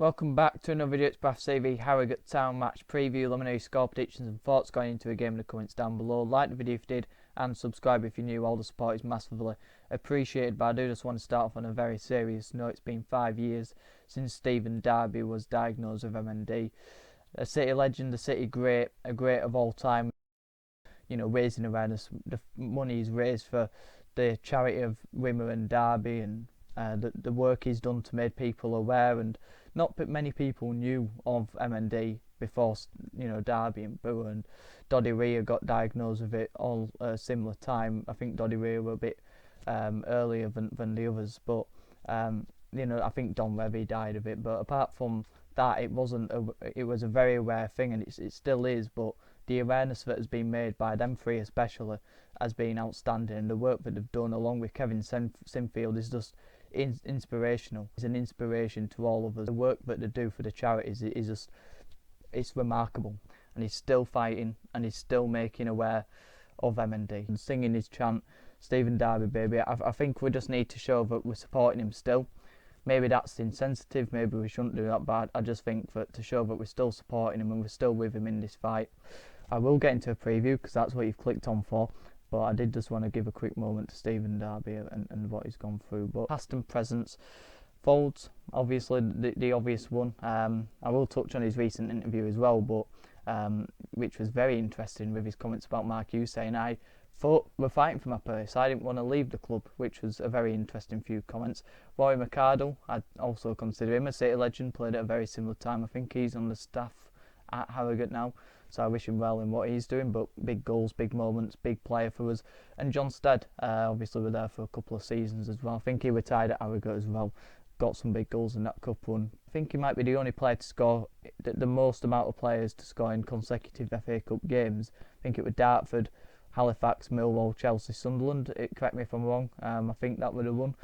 Welcome back to another video. It's Bradford v Harrogate Town match preview. Let me know your score predictions and thoughts going into a game in the comments down below. Like the video if you did and subscribe if you're new. All the support is massively appreciated, but I do just want to start off on a very serious note. It's been 5 years since Stephen Darby was diagnosed with MND. A City legend, a City great, a great of all time. You know, raising awareness. The money is raised for the charity of Wimmer and Derby, and the work he's done to make people aware, and not many people knew of MND before, you know, Derby and Boo, and Doddy Rhea got diagnosed with it all at a similar time. I think Doddy Rhea were a bit earlier than the others, but you know, I think Don Revie died of it. But apart from that, it was a very rare thing, and it still is. But the awareness that has been made by them three especially has been outstanding, and the work that they've done along with Kevin Sinfield is just inspirational. It's an inspiration to all of us. The work that they do for the charities is just, it's remarkable, and he's still fighting and he's still making aware of MND and singing his chant, Stephen Darby baby. I think we just need to show that we're supporting him still. Maybe that's insensitive, maybe we shouldn't do that, but I just think that to show that we're still supporting him and we're still with him in this fight. I will get into a preview because that's what you've clicked on for, but I did just want to give a quick moment to Stephen Darby and what he's gone through. But past and presents, Folds, obviously the obvious one. I will touch on his recent interview as well, but which was very interesting with his comments about Mark Hughes saying, I thought we're fighting for my place, I didn't want to leave the club, which was a very interesting few comments. Rory McArdle, I'd also consider him a City legend, played at a very similar time. I think he's on the staff at Harrogate now, so I wish him well in what he's doing. But big goals, big moments, big player for us. And John Stead, obviously we're there for a couple of seasons as well. I think he retired at Harrogate as well, got some big goals in that cup run. I think he might be the only player to score the most amount of players to score in consecutive FA Cup games. I think it was Bradford, Halifax, Millwall, Chelsea, Sunderland. Correct me if I'm wrong. I think that would have won.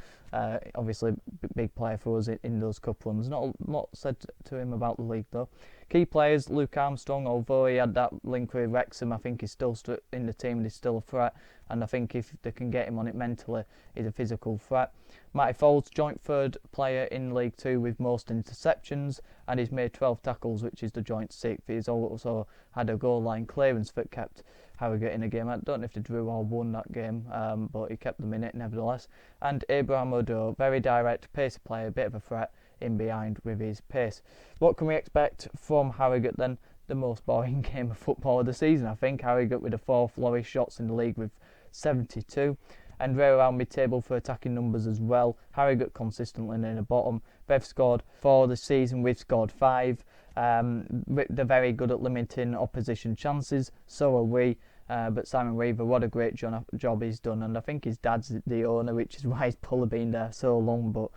Obviously, big player for us in those cup runs. Not a lot said to him about the league though. Key players, Luke Armstrong, although he had that link with Wrexham, I think he's still in the team and he's still a threat. And I think if they can get him on it mentally, he's a physical threat. Matty Folds, joint third player in League Two with most interceptions, and he's made 12 tackles, which is the joint sixth. He's also had a goal line clearance that kept Harrogate in a game. I don't know if they drew or won that game, but he kept them in it nevertheless. And Abraham Odo, very direct, pacey player, a bit of a threat in behind with his pace. What can we expect from Harrogate then? The most boring game of football of the season, I think. Harrogate with the fourth lowest shots in the league with 72, and right around mid-table for attacking numbers as well. Harrogate consistently in the bottom. They've scored 4 this season, we've scored 5. They're very good at limiting opposition chances, so are we. But Simon Weaver, what a great job he's done, and I think his dad's the owner, which is why he's probably been there so long. But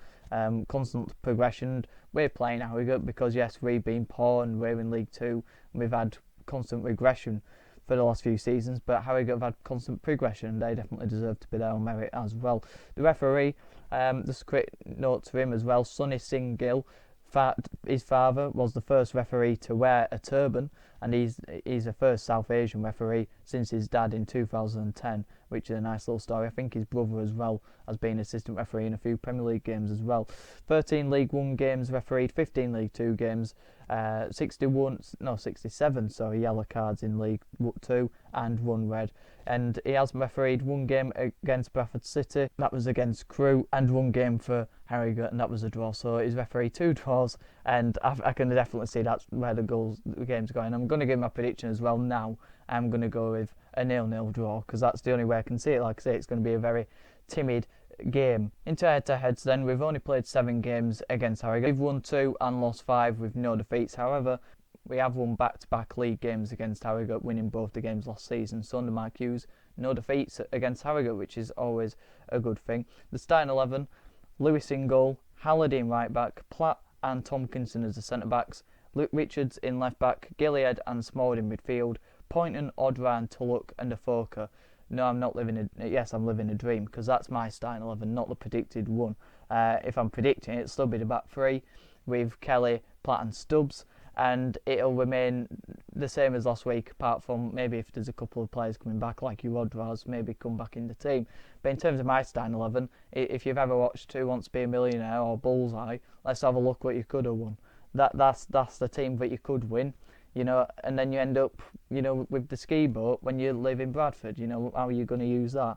constant progression. We're playing Harrogate because yes, we've been poor and we're in League Two and we've had constant regression for the last few seasons, but Harrogate have had constant progression and they definitely deserve to be there on merit as well. The referee, just a quick note to him as well, Sonny Singh Gill, his father was the first referee to wear a turban, and he's the first South Asian referee since his dad in 2010, which is a nice little story. I think his brother as well has been assistant referee in a few Premier League games as well. 13 League One games refereed, 15 League Two games, 67 yellow cards in League Two and 1 red. And he has refereed 1 game against Bradford City, that was against Crewe, and 1 game for Harrogate, and that was a draw. So he's refereed 2 draws, and I can definitely see that's where the game's going. I'm going to give my prediction as well now. I'm going to go with a 0-0 draw because that's the only way I can see it. Like I say, it's going to be a very timid game. Into head-to-heads then, we've only played 7 games against Harrogate. We've won 2 and lost 5 with no defeats. However, we have won back-to-back league games against Harrogate, winning both the games last season. So under Mark Hughes, no defeats against Harrogate, which is always a good thing. The starting 11, Lewis in goal, Halliday in right back, Platt and Tompkinson as the centre backs, Luke Richards in left back, Gilead and Smallwood in midfield, Poynton, Odran, Tulloch and Afoka. No, I'm not living yes, I'm living a dream, because that's my starting 11, not the predicted one. If I'm predicting it, it'll still be the back 3 with Kelly, Platt and Stubbs, and it'll remain the same as last week, apart from maybe if there's a couple of players coming back like Uodraz, maybe come back in the team. But in terms of my starting 11, if you've ever watched Who Wants to Be a Millionaire or Bullseye, let's have a look what you could have won. that's the team that you could win, and then you end up, with the ski boat when you live in Bradford. How are you going to use that?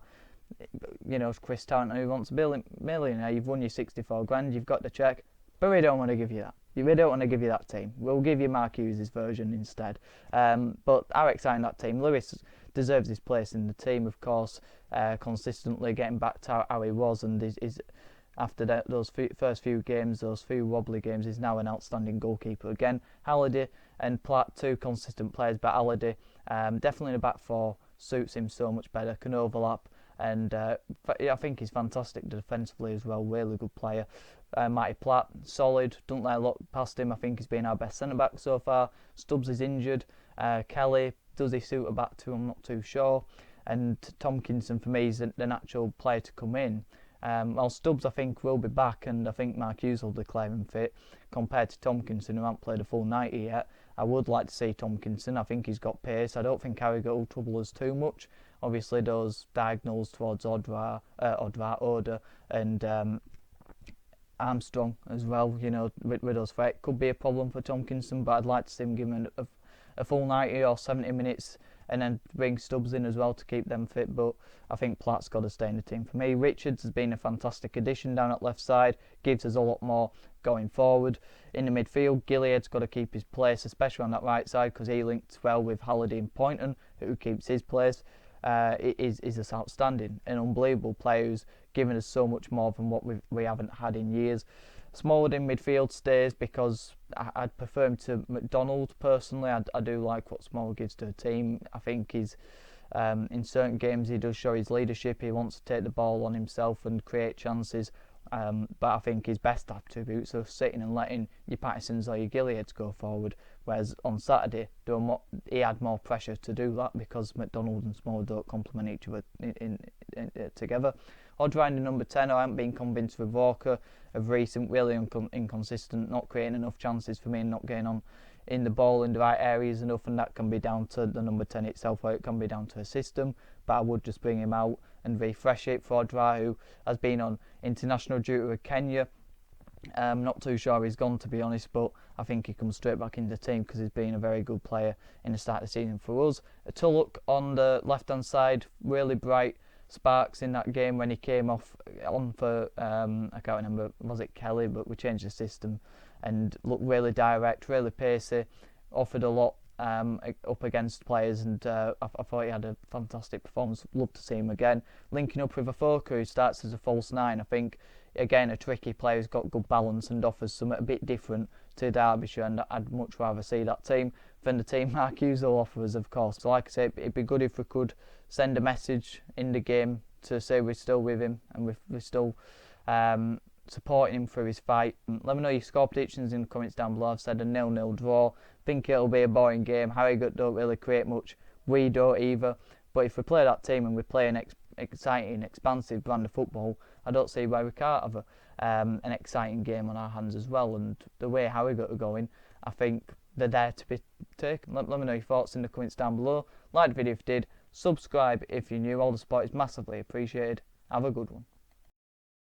It's Chris Tarrant who wants a millionaire. You've won your 64 grand. You've got the cheque, but we don't want to give you that. We don't want to give you that team. We'll give you Mark Hughes' version instead. But how exciting that team. Lewis deserves his place in the team, of course, consistently getting back to how he was, and is after those first few games, those few wobbly games, is now an outstanding goalkeeper again. Halliday and Platt, two consistent players, but Halliday definitely in the back four suits him so much better, can overlap, and I think he's fantastic defensively as well, really good player. Matty Platt, solid, don't let a lot past him. I think he's been our best centre-back so far. Stubbs is injured. Kelly, does he suit a back two? I'm not too sure. And Tomkinson, for me, is the natural player to come in. Well, Stubbs, I think, will be back, and I think Mark Hughes will declare him fit. Compared to Tomkinson, who hasn't played a full 90 yet, I would like to see Tomkinson. I think he's got pace. I don't think Harrogate will trouble us too much. Obviously, those diagonals towards Oda, and Armstrong as well, with those threats could be a problem for Tomkinson, but I'd like to see him give him a full 90 or 70 minutes and then bring Stubbs in as well to keep them fit. But I think Platt's got to stay in the team for me. Richards has been a fantastic addition down at left side, gives us a lot more going forward. In the midfield, Gilead's got to keep his place, especially on that right side, because he linked well with Halliday and Poynton, who keeps his place. Is just outstanding, an unbelievable player who's given us so much more than what we haven't had in years. Smallwood in midfield stays because I'd prefer him to McDonald personally. I do like what Smallwood gives to a team. I think he's in certain games he does show his leadership. He wants to take the ball on himself and create chances. But I think his best attributes are sitting and letting your Pattersons or your Gileads go forward. Whereas on Saturday, he had more pressure to do that because McDonald and Smallwood don't complement each other together. Odrine in number 10, I haven't been convinced with Walker of recent, really inconsistent, not creating enough chances for me and not getting on in the ball in the right areas enough, and that can be down to the number 10 itself, or it can be down to a system. But I would just bring him out and refresh it for Odrine, who has been on international duty with Kenya. Not too sure he's gone, to be honest, but I think he comes straight back into the team because he's been a very good player in the start of the season for us. Tulloch on the left hand side, really bright sparks in that game when he came on for I can't remember, was it Kelly, but we changed the system and looked really direct, really pacey, offered a lot up against players, and I thought he had a fantastic performance. Love to see him again. Linking up with Afoka, who starts as a false nine. I think again a tricky player who's got good balance and offers something a bit different to Derbyshire, and I'd much rather see that team than the team Mark Hughes will offer us, of course. So like I say, it'd be good if we could send a message in the game to say we're still with him and we're still supporting him through his fight. Let me know your score predictions in the comments down below. I've said a 0-0 draw. Think it'll be a boring game. Harrogate don't really create much. We don't either. But if we play that team and we play an exciting, expansive brand of football, I don't see why we can't have an exciting game on our hands as well. And the way Harrogate are going, I think they're there to be taken. Let me know your thoughts in the comments down below. Like the video if you did. Subscribe if you're new. All the support is massively appreciated. Have a good one.